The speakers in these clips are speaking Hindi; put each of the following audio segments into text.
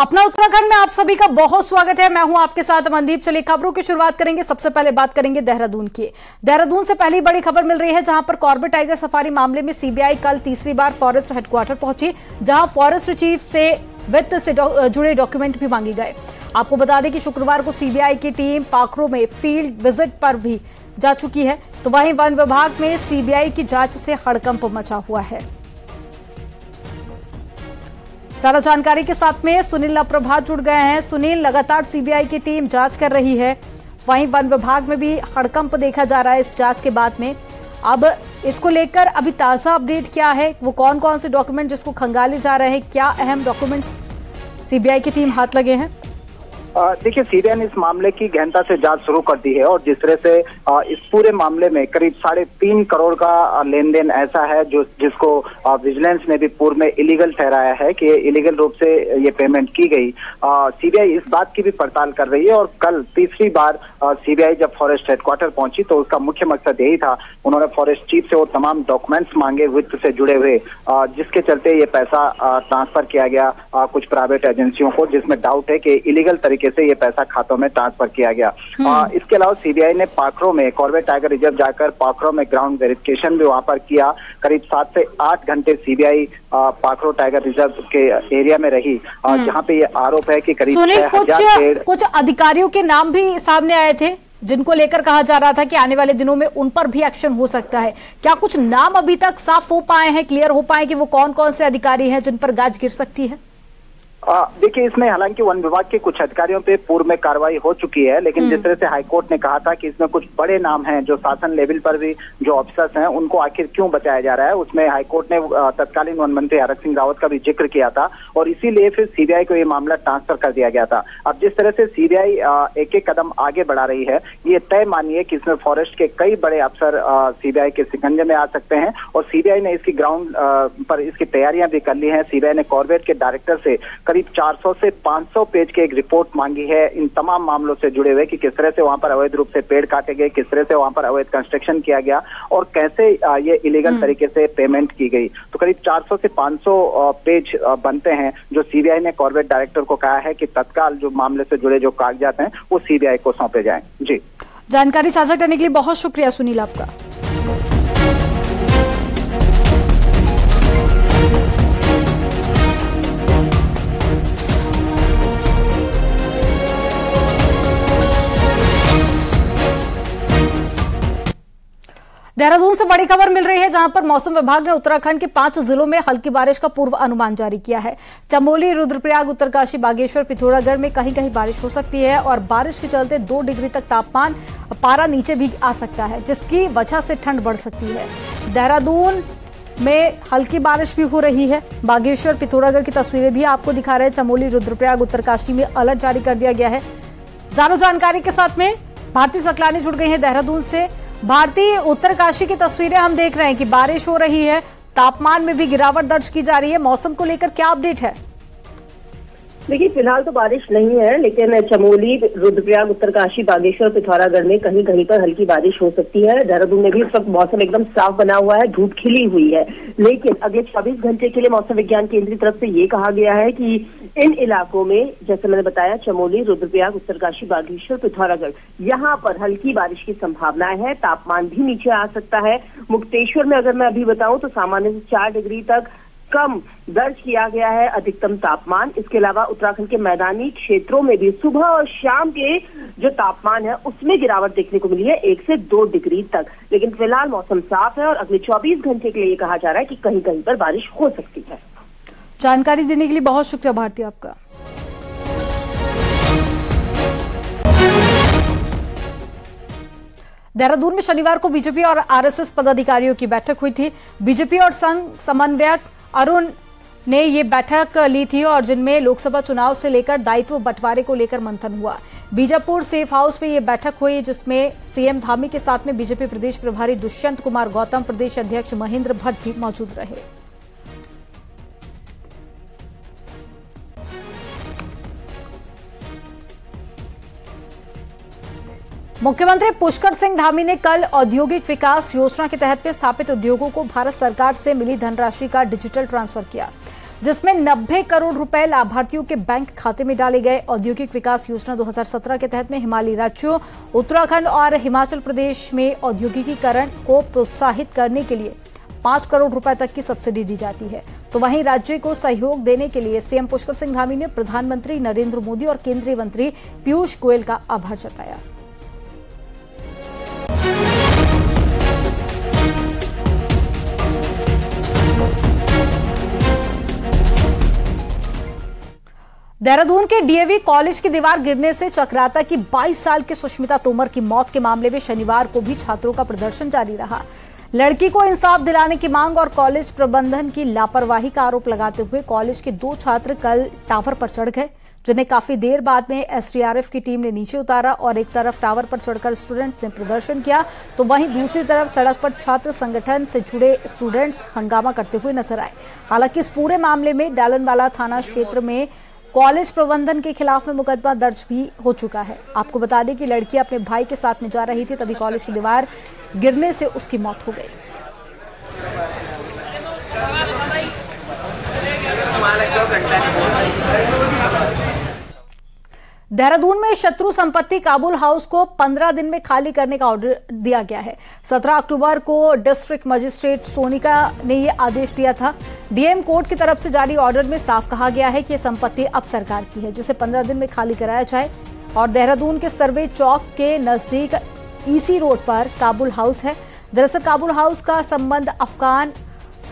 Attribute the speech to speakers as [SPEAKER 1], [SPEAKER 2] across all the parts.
[SPEAKER 1] अपना उत्तराखंड में आप सभी का बहुत स्वागत है। मैं हूं आपके साथ अमनदीप। चलिए खबरों की शुरुआत करेंगे। सबसे पहले बात करेंगे देहरादून की। देहरादून से पहली बड़ी खबर मिल रही है, जहां पर कॉर्बेट टाइगर सफारी मामले में सीबीआई कल तीसरी बार फॉरेस्ट हेडक्वार्टर पहुंची, जहां फॉरेस्ट चीफ से वित्त से जुड़े डॉक्यूमेंट भी मांगे गए। आपको बता दें कि शुक्रवार को सीबीआई की टीम पाखरो में फील्ड विजिट पर भी जा चुकी है, तो वहीं वन विभाग में सीबीआई की जांच से हड़कंप मचा हुआ है। सारा जानकारी के साथ में सुनील अप्रभात जुड़ गए हैं। सुनील, लगातार सीबीआई की टीम जांच कर रही है, वहीं वन विभाग में भी हड़कंप देखा जा रहा है इस जांच के बाद में। अब इसको लेकर अभी ताजा अपडेट क्या है, वो कौन कौन से डॉक्यूमेंट जिसको खंगाले जा रहे हैं, क्या अहम डॉक्यूमेंट्स सीबीआई की टीम हाथ लगे हैं?
[SPEAKER 2] देखिए, सीबीआई ने इस मामले की गहनता से जांच शुरू कर दी है और जिस तरह से इस पूरे मामले में करीब 3.5 करोड़ का लेन देन ऐसा है जिसको विजिलेंस ने भी पूर्व में इलीगल ठहराया है कि इलीगल रूप से ये पेमेंट की गई। सीबीआई इस बात की भी पड़ताल कर रही है और कल तीसरी बार सीबीआई जब फॉरेस्ट हेडक्वार्टर पहुंची तो उसका मुख्य मकसद यही था। उन्होंने फॉरेस्ट चीफ से वो तमाम डॉक्यूमेंट्स मांगे वित्त से जुड़े हुए, जिसके चलते ये पैसा ट्रांसफर किया गया कुछ प्राइवेट एजेंसियों को, जिसमें डाउट है कि इलीगल तरीके से ये पैसा खातों में ट्रांसफर किया गया। इसके अलावा सीबीआई ने पाखरो में कॉर्बेट टाइगर रिजर्व जाकर पाखरो में ग्राउंड वेरिफिकेशन भी वहां पर किया। करीब 7 से 8 घंटे सीबीआई पाखरो टाइगर रिजर्व के एरिया में रही, जहां पे ये आरोप है कि करीब 6000
[SPEAKER 1] कुछ अधिकारियों के नाम भी सामने आए थे, जिनको लेकर कहा जा रहा था कि आने वाले दिनों में उन पर भी एक्शन हो सकता है। क्या कुछ नाम अभी तक साफ हो पाए हैं, क्लियर हो पाए कि वो कौन कौन से अधिकारी हैं जिन पर गाज गिर सकती है?
[SPEAKER 2] देखिए, इसमें हालांकि वन विभाग के कुछ अधिकारियों पे पूर्व में कार्रवाई हो चुकी है, लेकिन जिस तरह से हाईकोर्ट ने कहा था कि इसमें कुछ बड़े नाम हैं जो शासन लेवल पर भी जो ऑफिसर्स हैं उनको आखिर क्यों बताया जा रहा है, उसमें हाईकोर्ट ने तत्कालीन वन मंत्री हरक सिंह रावत का भी जिक्र किया था और इसीलिए फिर सीबीआई को ये मामला ट्रांसफर कर दिया गया था। अब जिस तरह से सीबीआई एक एक कदम आगे बढ़ा रही है, ये तय मानिए कि इसमें फॉरेस्ट के कई बड़े अफसर सीबीआई के शिकंजे में आ सकते हैं और सीबीआई ने इसकी ग्राउंड पर इसकी तैयारियां भी कर ली हैं। सीबीआई ने कॉर्बेट के डायरेक्टर से करीब 400 से 500 पेज की एक रिपोर्ट मांगी है इन तमाम मामलों से जुड़े हुए कि किस तरह से वहां पर अवैध रूप से पेड़ काटे गए, किस तरह से वहां पर अवैध कंस्ट्रक्शन किया गया और कैसे ये इलीगल तरीके से पेमेंट की गई। तो करीब 400 से 500 पेज बनते हैं, जो सीबीआई ने कॉर्बेट डायरेक्टर को कहा है कि तत्काल जो मामले से जुड़े जो कागजात हैं वो सीबीआई को सौंपे जाएं। जी,
[SPEAKER 1] जानकारी साझा करने के लिए बहुत शुक्रिया सुनील आपका। देहरादून से बड़ी खबर मिल रही है, जहां पर मौसम विभाग ने उत्तराखंड के 5 जिलों में हल्की बारिश का पूर्व अनुमान जारी किया है। चमोली, रुद्रप्रयाग, उत्तरकाशी, बागेश्वर, पिथौरागढ़ में कहीं कहीं बारिश हो सकती है और बारिश के चलते 2 डिग्री तक तापमान पारा नीचे भी आ सकता है, जिसकी वजह से ठंड बढ़ सकती है। देहरादून में हल्की बारिश भी हो रही है। बागेश्वर, पिथौरागढ़ की तस्वीरें भी आपको दिखा रहे हैं। चमोली, रुद्रप्रयाग, उत्तरकाशी में अलर्ट जारी कर दिया गया है। ज्यादा जानकारी के साथ में भारती सकलानी जुड़ गई है देहरादून से। भारतीय, उत्तरकाशी की तस्वीरें हम देख रहे हैं कि बारिश हो रही है, तापमान में भी गिरावट दर्ज की जा रही है। मौसम को लेकर क्या अपडेट है?
[SPEAKER 3] देखिए, फिलहाल तो बारिश नहीं है, लेकिन चमोली, रुद्रप्रयाग, उत्तरकाशी, बागेश्वर, पिथौरागढ़ में कहीं कहीं पर हल्की बारिश हो सकती है। देहरादून में भी इस वक्त मौसम एकदम साफ बना हुआ है, धूप खिली हुई है, लेकिन अगले 24 घंटे के लिए मौसम विज्ञान केंद्र की तरफ से ये कहा गया है कि इन इलाकों में, जैसे मैंने बताया, चमोली, रुद्रप्रयाग, उत्तरकाशी, बागेश्वर, पिथौरागढ़, यहाँ पर हल्की बारिश की संभावनाएं है। तापमान भी नीचे आ सकता है। मुक्तेश्वर में अगर मैं अभी बताऊं तो सामान्य से 4 डिग्री तक कम दर्ज किया गया है अधिकतम तापमान। इसके अलावा उत्तराखंड के मैदानी क्षेत्रों में भी सुबह और शाम के जो तापमान है उसमें गिरावट देखने को मिली है 1 से 2 डिग्री तक। लेकिन फिलहाल मौसम साफ है और अगले 24 घंटे के लिए कहा जा रहा है कि कहीं कहीं पर बारिश हो सकती है।
[SPEAKER 1] जानकारी देने के लिए बहुत शुक्रिया भारती आपका। देहरादून में शनिवार को बीजेपी और आरएसएस पदाधिकारियों की बैठक हुई थी। बीजेपी और संघ समन्वयक अरुण ने ये बैठक ली थी और जिनमें लोकसभा चुनाव से लेकर दायित्व बंटवारे को लेकर मंथन हुआ। बीजापुर सेफ हाउस में ये बैठक हुई, जिसमें सीएम धामी के साथ में बीजेपी प्रदेश प्रभारी दुष्यंत कुमार गौतम, प्रदेश अध्यक्ष महेंद्र भट्ट भी मौजूद रहे। मुख्यमंत्री पुष्कर सिंह धामी ने कल औद्योगिक विकास योजना के तहत स्थापित उद्योगों को भारत सरकार से मिली धनराशि का डिजिटल ट्रांसफर किया। जिसमें 90 करोड़ रुपए लाभार्थियों के बैंक खाते में डाले गए। औद्योगिक विकास योजना 2017 के तहत में हिमालयी राज्यों उत्तराखंड और हिमाचल प्रदेश में औद्योगिकीकरण को प्रोत्साहित करने के लिए 5 करोड़ रुपए तक की सब्सिडी दी जाती है। तो वहीं राज्य को सहयोग देने के लिए सीएम पुष्कर सिंह धामी ने प्रधानमंत्री नरेंद्र मोदी और केंद्रीय मंत्री पीयूष गोयल का आभार जताया। देहरादून के डीएवी कॉलेज की दीवार गिरने से चकराता की 22 साल की सुष्मिता तोमर की मौत के मामले में शनिवार को भी छात्रों का प्रदर्शन जारी रहा। लड़की को इंसाफ दिलाने की मांग और कॉलेज प्रबंधन की लापरवाही का आरोप लगाते हुए कॉलेज के 2 छात्र कल टावर पर चढ़ गए, जिन्हें काफी देर बाद में एसडीआरएफ की टीम ने नीचे उतारा और एक तरफ टावर पर चढ़कर स्टूडेंट्स ने प्रदर्शन किया तो वहीं दूसरी तरफ सड़क पर छात्र संगठन से जुड़े स्टूडेंट्स हंगामा करते हुए नजर आए। हालांकि इस पूरे मामले में डालनवाला थाना क्षेत्र में कॉलेज प्रबंधन के खिलाफ में मुकदमा दर्ज भी हो चुका है। आपको बता दें कि लड़की अपने भाई के साथ में जा रही थी, तभी कॉलेज की दीवार गिरने से उसकी मौत हो गई। देहरादून में शत्रु संपत्ति काबुल हाउस को 15 दिन में खाली करने का ऑर्डर दिया गया है। 17 अक्टूबर को डिस्ट्रिक्ट मजिस्ट्रेट सोनिका ने ये आदेश दिया था। डीएम कोर्ट की तरफ से जारी ऑर्डर में साफ कहा गया है कि ये संपत्ति अब सरकार की है, जिसे 15 दिन में खाली कराया जाए। और देहरादून के सर्वे चौक के नजदीक ईसी रोड पर काबुल हाउस है। दरअसल काबुल हाउस का संबंध अफगान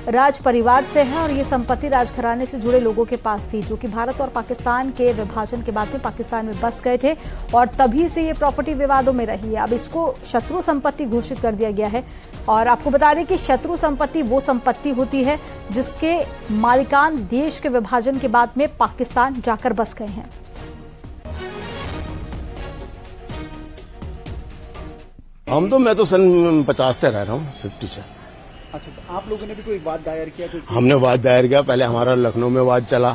[SPEAKER 1] राज परिवार से है और ये संपत्ति राजघराने से जुड़े लोगों के पास थी, जो कि भारत और पाकिस्तान के विभाजन के बाद में पाकिस्तान में बस गए थे और तभी से ये प्रॉपर्टी विवादों में रही है। अब इसको शत्रु संपत्ति घोषित कर दिया गया है। और आपको बता दें कि शत्रु संपत्ति वो संपत्ति होती है जिसके मालिकान देश के विभाजन के बाद में पाकिस्तान जाकर बस गए हैं।
[SPEAKER 4] मैं तो सन 50 से रह रहा हूँ, 50 से।
[SPEAKER 5] अच्छा, तो आप लोगों ने भी कोई वाद दायर किया?
[SPEAKER 4] हमने वाद दायर किया। पहले हमारा लखनऊ में वाद चला,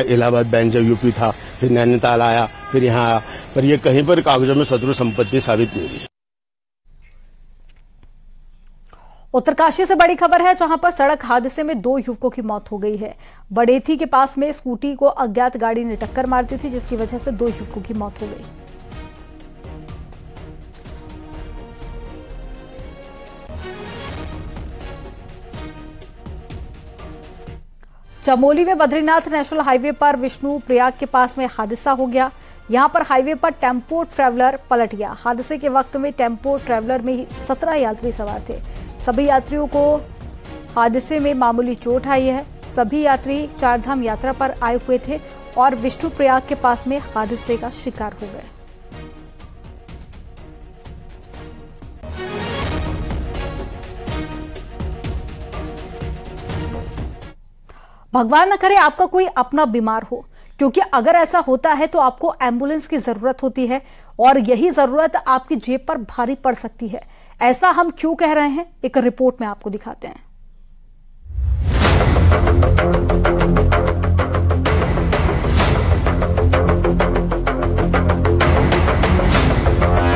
[SPEAKER 4] इलाहाबाद बेंच जब यूपी था, फिर नैनीताल आया, फिर यहाँ आया, पर ये कहीं पर कागजों में शत्रु संपत्ति साबित नहीं हुई।
[SPEAKER 1] उत्तरकाशी से बड़ी खबर है, जहां पर सड़क हादसे में 2 युवकों की मौत हो गई है। बड़ेथी के पास में स्कूटी को अज्ञात गाड़ी ने टक्कर मार दी थी, जिसकी वजह से 2 युवकों की मौत हो गई। चमोली में बद्रीनाथ नेशनल हाईवे पर विष्णु प्रयाग के पास में हादसा हो गया। यहां पर हाईवे पर टेम्पो ट्रैवलर पलट गया। हादसे के वक्त में टेम्पो ट्रैवलर में 17 यात्री सवार थे। सभी यात्रियों को हादसे में मामूली चोट आई है। सभी यात्री चारधाम यात्रा पर आए हुए थे और विष्णु प्रयाग के पास में हादसे का शिकार हो गए। भगवान न करे आपका कोई अपना बीमार हो, क्योंकि अगर ऐसा होता है तो आपको एम्बुलेंस की जरूरत होती है और यही जरूरत आपकी जेब पर भारी पड़ सकती है। ऐसा हम क्यों कह रहे हैं, एक रिपोर्ट में आपको दिखाते हैं।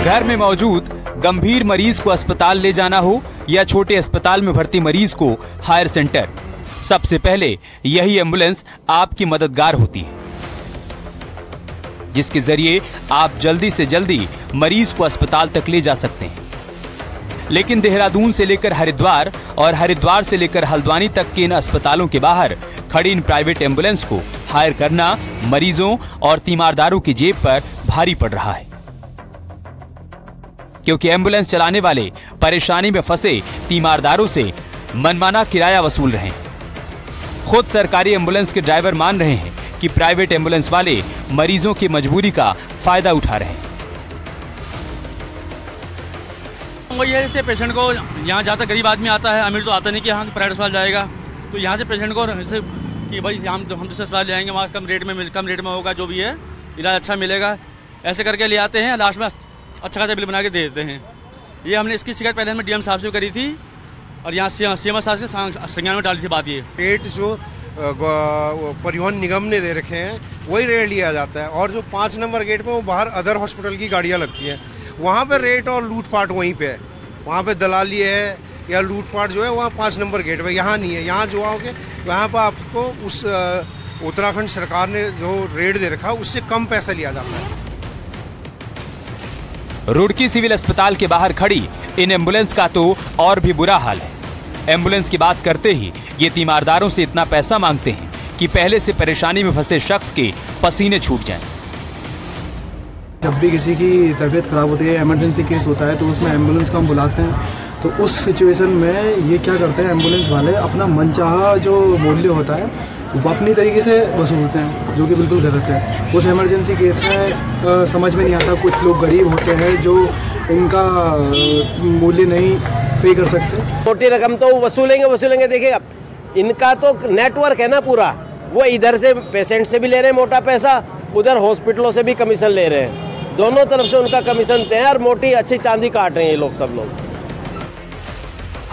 [SPEAKER 6] घर में मौजूद गंभीर मरीज को अस्पताल ले जाना हो या छोटे अस्पताल में भर्ती मरीज को हायर सेंटर, सबसे पहले यही एम्बुलेंस आपकी मददगार होती है, जिसके जरिए आप जल्दी से जल्दी मरीज को अस्पताल तक ले जा सकते हैं। लेकिन देहरादून से लेकर हरिद्वार और हरिद्वार से लेकर हल्द्वानी तक के इन अस्पतालों के बाहर खड़ी इन प्राइवेट एम्बुलेंस को हायर करना मरीजों और तीमारदारों की जेब पर भारी पड़ रहा है, क्योंकि एम्बुलेंस चलाने वाले परेशानी में फंसे तीमारदारों से मनमाना किराया वसूल रहे हैं। खुद सरकारी एम्बुलेंस के ड्राइवर मान रहे हैं कि प्राइवेट एम्बुलेंस वाले मरीजों की मजबूरी का फायदा उठा रहे हैं।
[SPEAKER 7] वही है, जैसे पेशेंट को यहाँ जहाँ तक गरीब आदमी आता है, अमीर तो आता नहीं कि यहाँ प्राइवेट अस्पताल जाएगा, तो यहाँ से पेशेंट को जैसे कि भाई हम जिस अस्पताल जाएंगे वहाँ कम रेट में होगा, जो भी है इलाज अच्छा मिलेगा, ऐसे करके ले आते हैं। लास्ट में अच्छा खासा बिल बना के दे देते हैं। ये हमने इसकी शिकायत पहले हमने डीएम साहब से करी थी और यहाँ सीएम साहब से संज्ञान में डाली थी बात। ये
[SPEAKER 8] रेट जो परिवहन निगम ने दे रखे हैं वही रेट लिया जाता है, और जो 5 नंबर गेट पे वो बाहर अदर हॉस्पिटल की गाड़ियाँ लगती हैं, वहाँ पे रेट और लूटपाट वहीं पे है। वहाँ पे दलाली है, या लूटपाट जो है वहाँ 5 नंबर गेट पे, यहाँ नहीं है। यहाँ जो आओगे वहाँ पर आपको उस उत्तराखंड सरकार ने जो रेट दे रखा उससे कम पैसा लिया जाता है।
[SPEAKER 6] रुड़की सिविल अस्पताल के बाहर खड़ी इन एम्बुलेंस का तो और भी बुरा हाल है। एम्बुलेंस की बात करते ही ये तीमारदारों से इतना पैसा मांगते हैं कि पहले से परेशानी में फंसे शख्स के पसीने छूट जाएं।
[SPEAKER 9] जब भी किसी की तबीयत खराब होती है, इमरजेंसी केस होता है, तो उसमें एम्बुलेंस को हम बुलाते हैं। तो उस सिचुएशन में ये क्या करते हैं, एम्बुलेंस वाले अपना मनचाहा जो मूल्य होता है वो अपनी तरीके से वसूलते हैं, जो कि बिल्कुल गलत है। उस इमरजेंसी केस में समझ में नहीं आता, कुछ लोग गरीब होते हैं जो इनका मूल्य नहीं पे कर सकते।
[SPEAKER 10] छोटी रकम तो वसूलेंगे। देखिए अब इनका तो नेटवर्क है ना पूरा, वो इधर से पेशेंट से भी ले रहे हैं मोटा पैसा, उधर हॉस्पिटलों से भी कमीशन ले रहे हैं। दोनों तरफ से उनका कमीशन तय है और मोटी अच्छी चांदी काट रहे हैं ये लोग सब लोग।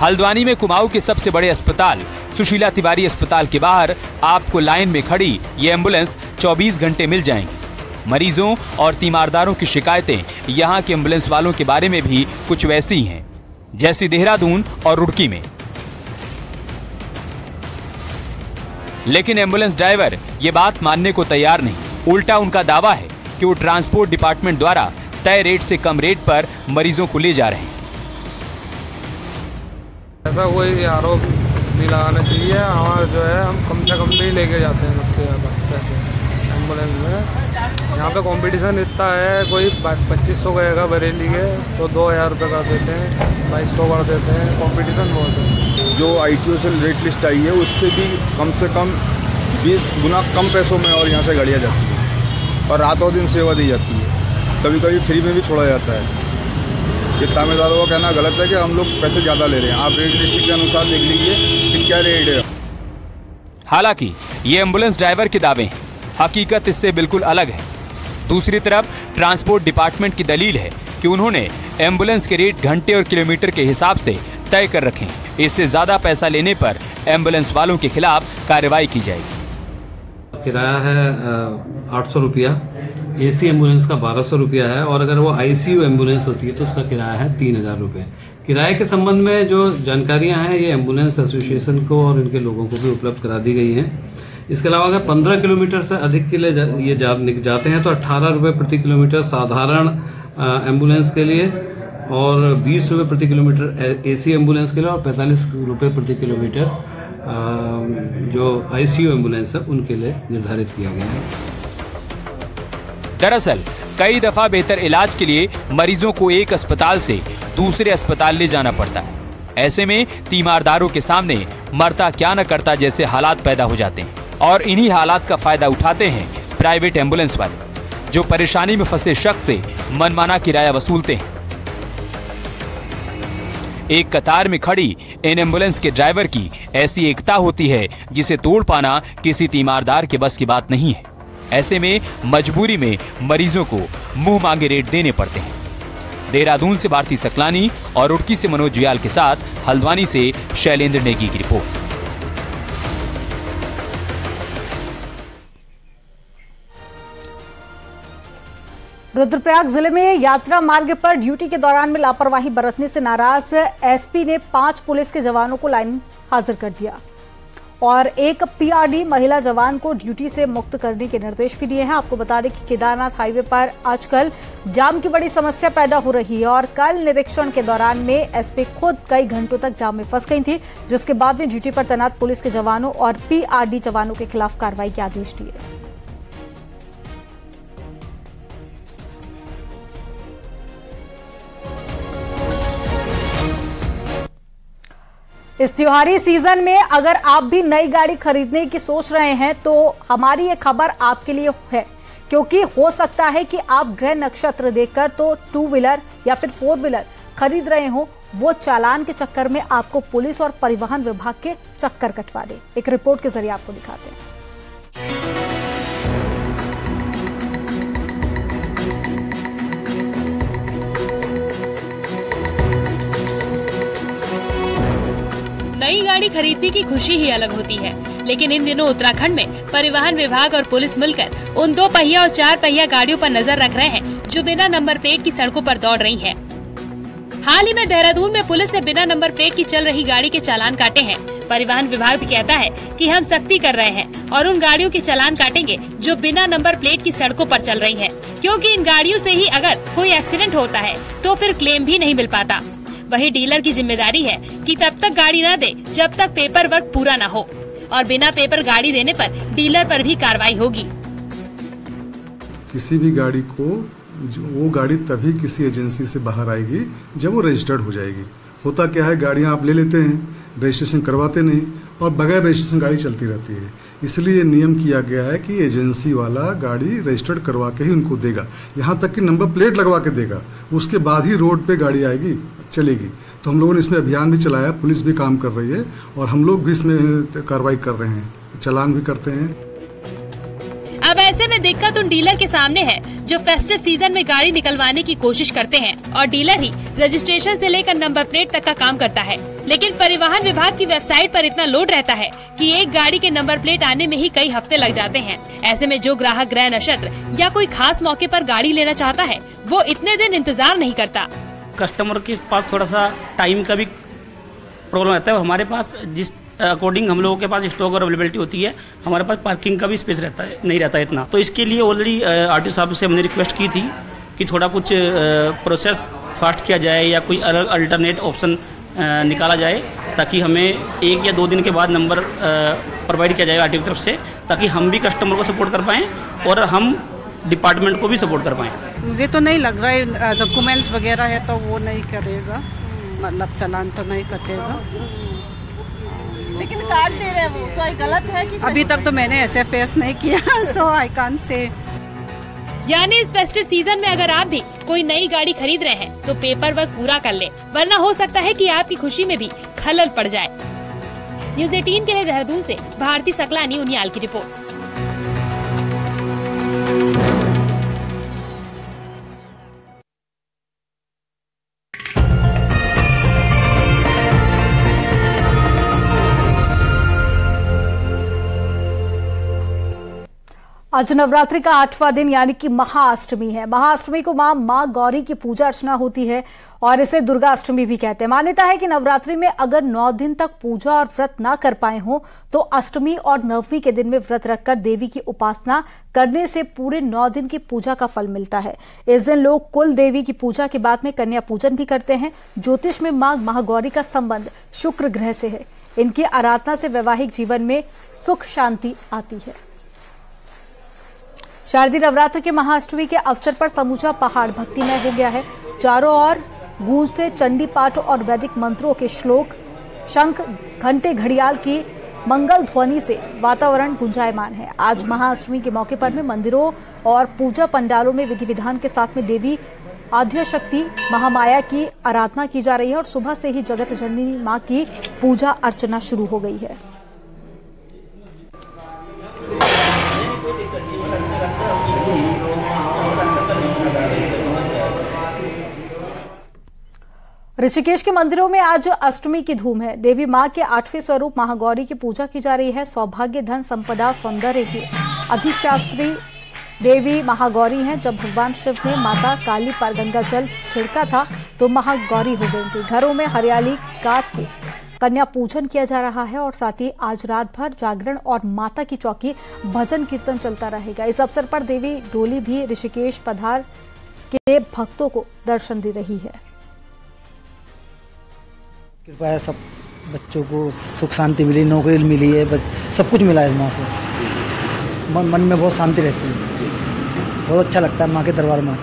[SPEAKER 6] हल्द्वानी में कुमाऊं के सबसे बड़े अस्पताल सुशीला तिवारी अस्पताल के बाहर आपको लाइन में खड़ी ये एम्बुलेंस 24 घंटे मिल जाएंगी। मरीजों और तीमारदारों की शिकायतें यहाँ के एम्बुलेंस वालों के बारे में भी कुछ वैसी हैं जैसी देहरादून और रुड़की में। लेकिन एम्बुलेंस ड्राइवर ये बात मानने को तैयार नहीं। उल्टा उनका दावा है कि वो ट्रांसपोर्ट डिपार्टमेंट द्वारा तय रेट से कम रेट पर मरीजों को ले जा रहे हैं।
[SPEAKER 11] ऐसा कोई आरोप नहीं लगाना चाहिए। हमारा जो है हम कम से कम ही लेके जाते हैं सबसे ज़्यादा पैसे एम्बुलेंस में। यहाँ पे कंपटीशन इतना है, कोई 2500 कहेगा बरेली के तो 2000 रुपये कर देते हैं, 2200 कर देते हैं। कंपटीशन बहुत है।
[SPEAKER 12] जो ITO से रेट लिस्ट आई है उससे भी कम से कम 20 गुना कम पैसों में और यहाँ से गाड़ियाँ जाती है और रातों दिन सेवा दी जाती है। कभी कभी फ्री में भी छोड़ा जाता है। ये तामेदारों का कहना गलत है कि हम लोग पैसे ज़्यादा ले रहे हैं। आप रेट लिस्ट के अनुसार देख लीजिए कि क्या रेट है।
[SPEAKER 6] हालांकि ये एम्बुलेंस ड्राइवर के दावे हैं, हकीकत इससे बिल्कुल अलग है। दूसरी तरफ ट्रांसपोर्ट डिपार्टमेंट की दलील है कि उन्होंने एम्बुलेंस के रेट घंटे और किलोमीटर के हिसाब से तय कर रखे हैं। इससे ज्यादा पैसा लेने पर एम्बुलेंस वालों के खिलाफ कार्रवाई की जाएगी।
[SPEAKER 13] किराया है 800 रुपया, AC एम्बुलेंस का 1200 रुपया है और अगर वो ICU एम्बुलेंस होती है तो उसका किराया है 3000 रुपये। किराए के संबंध में जो जानकारियां हैं ये एम्बुलेंस एसोसिएशन को और इनके लोगों को भी उपलब्ध करा दी गई हैं। इसके अलावा अगर 15 किलोमीटर से अधिक के लिए ये जाते हैं तो 18 रुपये प्रति किलोमीटर साधारण एम्बुलेंस के लिए और 20 रुपये प्रति किलोमीटर AC एम्बुलेंस के लिए और 45 रुपये प्रति किलोमीटर जो ICU एम्बुलेंस है उनके लिए निर्धारित किया गया है।
[SPEAKER 6] दरअसल कई दफा बेहतर इलाज के लिए मरीजों को एक अस्पताल से दूसरे अस्पताल ले जाना पड़ता है। ऐसे में तीमारदारों के सामने मरता क्या न करता जैसे हालात पैदा हो जाते हैं और इन्हीं हालात का फायदा उठाते हैं प्राइवेट एम्बुलेंस वाले, जो परेशानी में फंसे शख्स से मनमाना किराया वसूलते हैं। एक कतार में खड़ी इन एम्बुलेंस के ड्राइवर की ऐसी एकता होती है जिसे तोड़ पाना किसी तीमारदार के बस की बात नहीं है। ऐसे में मजबूरी में मरीजों को मुंह मांगे रेट देने पड़ते हैं। देहरादून से भारती सकलानी और रुड़की से मनोज जुयाल के साथ हल्द्वानी से शैलेंद्र नेगी की रिपोर्ट।
[SPEAKER 1] रुद्रप्रयाग जिले में यात्रा मार्ग पर ड्यूटी के दौरान में लापरवाही बरतने से नाराज एसपी ने 5 पुलिस के जवानों को लाइन हाजिर कर दिया और एक PRD महिला जवान को ड्यूटी से मुक्त करने के निर्देश भी दिए हैं। आपको बता दें कि केदारनाथ हाईवे पर आजकल जाम की बड़ी समस्या पैदा हो रही है और कल निरीक्षण के दौरान में एसपी खुद कई घंटों तक जाम में फंस गई थी, जिसके बाद में ड्यूटी पर तैनात पुलिस के जवानों और PRD जवानों के खिलाफ कार्रवाई के आदेश दिए। इस त्योहारी सीजन में अगर आप भी नई गाड़ी खरीदने की सोच रहे हैं तो हमारी ये खबर आपके लिए है, क्योंकि हो सकता है कि आप ग्रह नक्षत्र देखकर तो 2 व्हीलर या फिर 4 व्हीलर खरीद रहे हो, वो चालान के चक्कर में आपको पुलिस और परिवहन विभाग के चक्कर कटवा दे। एक रिपोर्ट के जरिए आपको दिखाते हैं।
[SPEAKER 14] नई गाड़ी खरीदने की खुशी ही अलग होती है, लेकिन इन दिनों उत्तराखंड में परिवहन विभाग और पुलिस मिलकर उन 2 पहिया और 4 पहिया गाड़ियों पर नजर रख रहे हैं जो बिना नंबर प्लेट की सड़कों पर दौड़ रही हैं। हाल ही में देहरादून में पुलिस ने बिना नंबर प्लेट की चल रही गाड़ी के चालान काटे हैं। परिवहन विभाग भी कहता है कि हम सख्ती कर रहे हैं और उन गाड़ियों के चालान काटेंगे जो बिना नंबर प्लेट की सड़कों पर चल रही हैं, क्योंकि इन गाड़ियों से ही अगर कोई एक्सीडेंट होता है तो फिर क्लेम भी नहीं मिल पाता। वही डीलर की जिम्मेदारी है कि तब तक गाड़ी न दे जब तक पेपर वर्क पूरा न हो, और बिना पेपर गाड़ी देने पर डीलर पर भी कार्रवाई होगी।
[SPEAKER 15] किसी भी गाड़ी को वो गाड़ी तभी किसी एजेंसी से बाहर आएगी जब वो रजिस्टर्ड हो जाएगी। होता क्या है, गाड़ियां आप ले लेते हैं, रजिस्ट्रेशन करवाते नहीं और बगैर रजिस्ट्रेशन गाड़ी चलती रहती है। इसलिए नियम किया गया है कि एजेंसी वाला गाड़ी रजिस्टर्ड करवा के ही उनको देगा, यहाँ तक कि नंबर प्लेट लगवा के देगा, उसके बाद ही रोड पे गाड़ी आएगी चलेगी। तो हम लोगों ने इसमें अभियान भी चलाया, पुलिस भी काम कर रही है और हम लोग भी इसमें कार्रवाई कर रहे हैं, चालान भी करते हैं।
[SPEAKER 14] अब ऐसे में दिक्कत उन डीलर के सामने है जो फेस्टिव सीजन में गाड़ी निकलवाने की कोशिश करते हैं और डीलर ही रजिस्ट्रेशन से लेकर नंबर प्लेट तक का काम करता है। लेकिन परिवहन विभाग की वेबसाइट पर इतना लोड रहता है कि एक गाड़ी के नंबर प्लेट आने में ही कई हफ्ते लग जाते हैं। ऐसे में जो ग्राहक ग्रह नक्षत्र या कोई खास मौके पर गाड़ी लेना चाहता है वो इतने दिन इंतजार नहीं करता।
[SPEAKER 16] कस्टमर के पास थोड़ा सा टाइम का भी प्रॉब्लम रहता है। हमारे पास जिस अकॉर्डिंग हम लोगों के पास स्टॉक और अवेलेबिलिटी होती है, हमारे पास पार्किंग का भी स्पेस रहता है, नहीं रहता है इतना। तो इसके लिए ऑलरेडी आरटीओ साहब से हमने रिक्वेस्ट की थी कि थोड़ा कुछ प्रोसेस फास्ट किया जाए या कोई अलग अल्टरनेट ऑप्शन निकाला जाए, ताकि हमें 1 या 2 दिन के बाद नंबर प्रोवाइड किया जाए आरटीओ की तरफ से, ताकि हम भी कस्टमर को सपोर्ट कर पाएँ और हम डिपार्टमेंट को भी सपोर्ट कर पाएँ।
[SPEAKER 17] मुझे तो नहीं लग रहा है डॉक्यूमेंट्स वगैरह है तो वो नहीं करेगा, मतलब चालान तो नहीं कटेगा।
[SPEAKER 18] लेकिन कार्ड दे रहे हैं वो तो गलत है कि
[SPEAKER 17] अभी तक तो मैंने ऐसे फेस नहीं किया, सो आई कांट से।
[SPEAKER 14] यानी इस फेस्टिव सीजन में अगर आप भी कोई नई गाड़ी खरीद रहे हैं तो पेपर वर्क पूरा कर ले, वरना हो सकता है कि आपकी खुशी में भी खलल पड़ जाए। न्यूज़ 18 के लिए देहरादून से भारती सकलानी उनियाल की रिपोर्ट।
[SPEAKER 1] आज नवरात्रि का 8वां दिन यानी कि महाअष्टमी है। महाअष्टमी को मां गौरी की पूजा अर्चना होती है और इसे दुर्गा अष्टमी भी कहते हैं। मान्यता है कि नवरात्रि में अगर 9 दिन तक पूजा और व्रत ना कर पाए हों तो अष्टमी और नवमी के दिन में व्रत रखकर देवी की उपासना करने से पूरे 9 दिन की पूजा का फल मिलता है। इस दिन लोग कुल देवी की पूजा के बाद में कन्या पूजन भी करते हैं। ज्योतिष में मां महागौरी का संबंध शुक्र ग्रह से है। इनकी आराधना से वैवाहिक जीवन में सुख शांति आती है। शारदीय नवरात्र के महाअष्टमी के अवसर पर समूचा पहाड़ भक्तिमय हो गया है। चारों ओर गूंजते चंडी पाठ और वैदिक मंत्रों के श्लोक, शंख, घंटे, घड़ियाल की मंगल ध्वनि से वातावरण गुंजायमान है। आज महाअष्टमी के मौके पर में मंदिरों और पूजा पंडालों में विधि विधान के साथ में देवी आद्यशक्ति महामाया की आराधना की जा रही है और सुबह से ही जगत जननी मां की पूजा अर्चना शुरू हो गई है। ऋषिकेश के मंदिरों में आज अष्टमी की धूम है। देवी मां के 8वें स्वरूप महागौरी की पूजा की जा रही है। सौभाग्य, धन, संपदा, सौंदर्य की अधिशास्त्री देवी महागौरी हैं। जब भगवान शिव ने माता काली पर गंगा जल छिड़का था तो महागौरी हो गई थी। घरों में हरियाली काट के कन्या पूजन किया जा रहा है और साथ ही आज रात भर जागरण और माता की चौकी भजन कीर्तन चलता रहेगा। इस अवसर पर देवी डोली भी ऋषिकेश पधार के भक्तों को दर्शन दे रही है।
[SPEAKER 19] कृपा है, सब बच्चों को सुख शांति मिली, नौकरी मिली है, सब कुछ मिला है माँ से। मन में बहुत शांति रहती है, बहुत अच्छा लगता है माँ के दरबार में।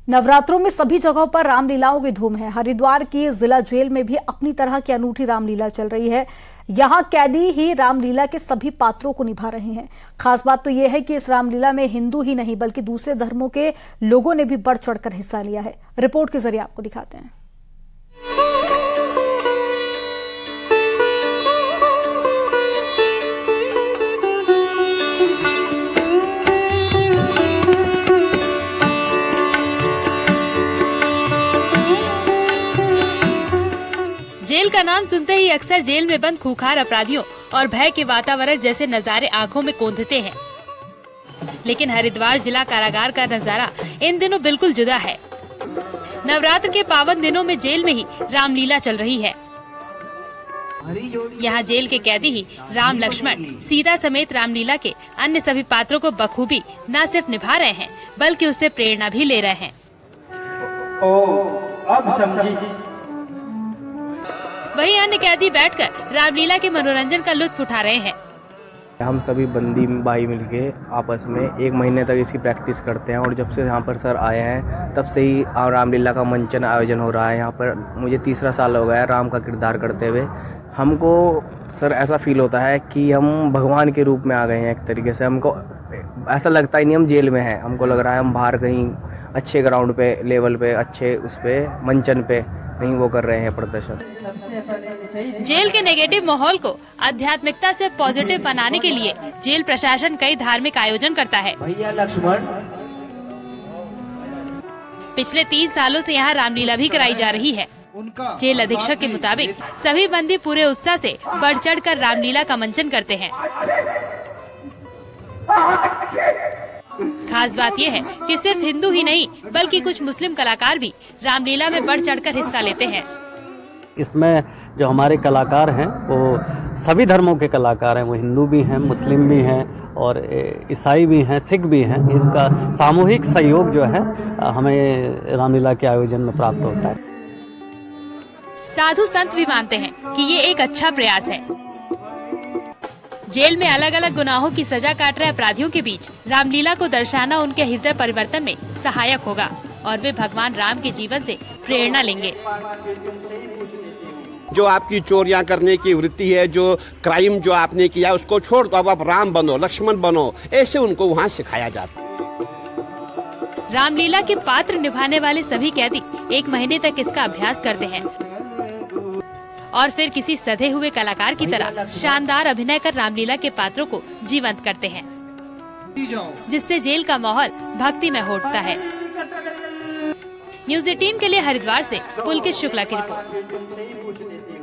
[SPEAKER 1] नवरात्रों में सभी जगहों पर रामलीलाओं की धूम है। हरिद्वार की जिला जेल में भी अपनी तरह की अनूठी रामलीला चल रही है। यहां कैदी ही रामलीला के सभी पात्रों को निभा रहे हैं। खास बात तो यह है कि इस रामलीला में हिंदू ही नहीं बल्कि दूसरे धर्मों के लोगों ने भी बढ़ चढ़कर हिस्सा लिया है। रिपोर्ट के जरिए आपको दिखाते हैं।
[SPEAKER 14] जेल का नाम सुनते ही अक्सर जेल में बंद खूंखार अपराधियों और भय के वातावरण जैसे नजारे आंखों में कौंधते हैं। लेकिन हरिद्वार जिला कारागार का नजारा इन दिनों बिल्कुल जुदा है। नवरात्र के पावन दिनों में जेल में ही रामलीला चल रही है। यहाँ जेल के कैदी ही राम लक्ष्मण सीता समेत रामलीला के अन्य सभी पात्रों को बखूबी न सिर्फ निभा रहे हैं बल्कि उससे प्रेरणा भी ले रहे हैं।
[SPEAKER 20] अब समझी।
[SPEAKER 14] वहीं अन्य कैदी बैठकर रामलीला के मनोरंजन का लुत्फ उठा रहे हैं।
[SPEAKER 21] हम सभी बंदी भाई मिलके आपस में 1 महीने तक इसकी प्रैक्टिस करते हैं और जब से यहाँ पर सर आए हैं तब से ही रामलीला का मंचन आयोजन हो रहा है। यहाँ पर मुझे 3रा साल हो गया है राम का किरदार करते हुए। हमको सर ऐसा फील होता है कि हम भगवान के रूप में आ गए हैं एक तरीके से। हमको ऐसा लगता ही नहीं हम जेल में हैं, हमको लग रहा है हम बाहर कहीं अच्छे ग्राउंड पे, लेवल पे, अच्छे उस पे मंचन पे नहीं वो कर रहे हैं प्रदर्शन।
[SPEAKER 14] जेल के नेगेटिव माहौल को आध्यात्मिकता से पॉजिटिव बनाने के लिए जेल प्रशासन कई धार्मिक आयोजन करता है।
[SPEAKER 20] भैया लक्ष्मण।
[SPEAKER 14] पिछले 3 सालों से यहाँ रामलीला भी कराई जा रही है। जेल अधीक्षक के मुताबिक सभी बंदी पूरे उत्साह से बढ़ चढ़ कर रामलीला का मंचन करते हैं। खास बात यह है कि सिर्फ हिंदू ही नहीं बल्कि कुछ मुस्लिम कलाकार भी रामलीला में बढ़ चढ़कर हिस्सा लेते हैं।
[SPEAKER 13] इसमें जो हमारे कलाकार हैं वो सभी धर्मों के कलाकार हैं, वो हिंदू भी हैं, मुस्लिम भी हैं और ईसाई भी हैं, सिख भी हैं। इनका सामूहिक सहयोग जो है हमें रामलीला के आयोजन में प्राप्त होता है।
[SPEAKER 14] साधु संत भी मानते हैं कि ये एक अच्छा प्रयास है। जेल में अलग अलग गुनाहों की सजा काट रहे अपराधियों के बीच रामलीला को दर्शाना उनके हृदय परिवर्तन में सहायक होगा और वे भगवान राम के जीवन से प्रेरणा लेंगे।
[SPEAKER 22] जो आपकी चोरियां करने की वृत्ति है, जो क्राइम जो आपने किया उसको छोड़ दो, अब आप राम बनो, लक्ष्मण बनो, ऐसे उनको वहाँ सिखाया जाता है।
[SPEAKER 14] रामलीला के पात्र निभाने वाले सभी कैदी 1 महीने तक इसका अभ्यास करते हैं और फिर किसी सधे हुए कलाकार की तरह शानदार अभिनय कर रामलीला के पात्रों को जीवंत करते हैं, जिससे जेल का माहौल भक्ति में उठता है। न्यूज़ 18 के लिए हरिद्वार से पुलकित शुक्ला की रिपोर्ट।